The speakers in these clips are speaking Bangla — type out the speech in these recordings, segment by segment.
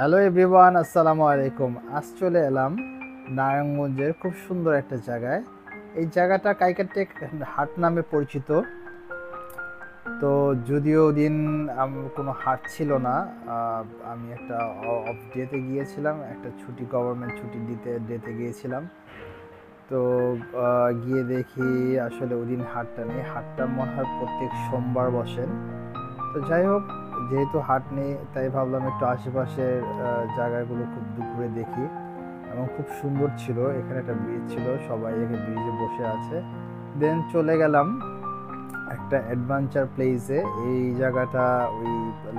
হ্যালো এভরিওয়ান, আসসালামু আলাইকুম। আজ চলে এলাম নারায়ণগঞ্জের খুব সুন্দর একটা জায়গায়। এই জায়গাটা কাইকারটেক হাট নামে পরিচিত। তো যদিও দিন কোনো হাট ছিল না, আমি একটা অফ ডেতে গিয়েছিলাম, একটা ছুটি, গভর্নমেন্ট ছুটি ডেতে গিয়েছিলাম। তো গিয়ে দেখি আসলে ওই দিন হাটটা নেই। হাটটা মনে হয় প্রত্যেক সোমবার বসেন। তো যাই হোক, যেহেতু হাট নেই তাই ভাবলাম একটু আশেপাশের জায়গাগুলো খুব ঘুরে দেখি। এবং খুব সুন্দর ছিল, এখানে একটা ব্রিজ ছিল, সবাই এখানে ব্রিজে বসে আছে। দেন চলে গেলাম একটা অ্যাডভেঞ্চার প্লেসে। এই জায়গাটা ওই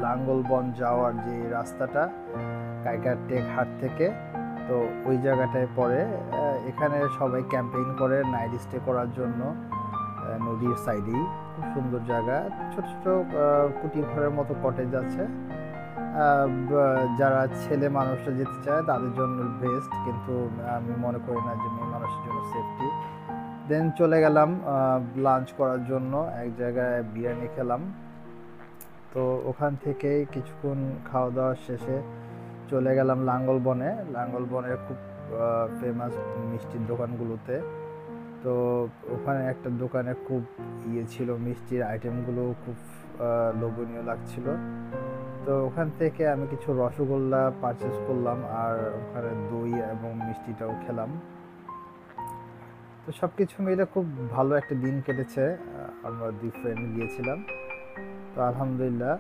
লাঙ্গলবন যাওয়ার যে রাস্তাটা কাইকারটেক হাট থেকে, তো ওই জায়গাটায় পড়ে। এখানে সবাই ক্যাম্পেইন করে নাইট স্টে করার জন্য, নদীর সাইডেই। খুব সুন্দর জায়গা, ছোট ছোট কুটি ঘরের মতো কটেজ আছে। যারা ছেলে মানুষরা যেতে চায় তাদের জন্য বেস্ট, কিন্তু আমি মনে করি না যে মেয়ে মানুষের জন্য সেফটি। দেন চলে গেলাম লাঞ্চ করার জন্য, এক জায়গায় বিরিয়ানি খেলাম। তো ওখান থেকে কিছুক্ষণ খাওয়া দাওয়া শেষে চলে গেলাম লাঙ্গলবনে। লাঙ্গলবনের খুব ফেমাস মিষ্টির দোকানগুলোতে। তো ওখানে একটা দোকানে খুব ছিল, মিষ্টির আইটেমগুলো খুব লোভনীয় লাগছিল। তো ওখান থেকে আমি কিছু রসগোল্লা পারচেস করলাম, আর ওখানে দই এবং মিষ্টিটাও খেলাম। তো সব কিছু মিলে খুব ভালো একটা দিন কেটেছে। আমরা দুই ফ্রেন্ড গিয়েছিলাম। তো আলহামদুলিল্লাহ।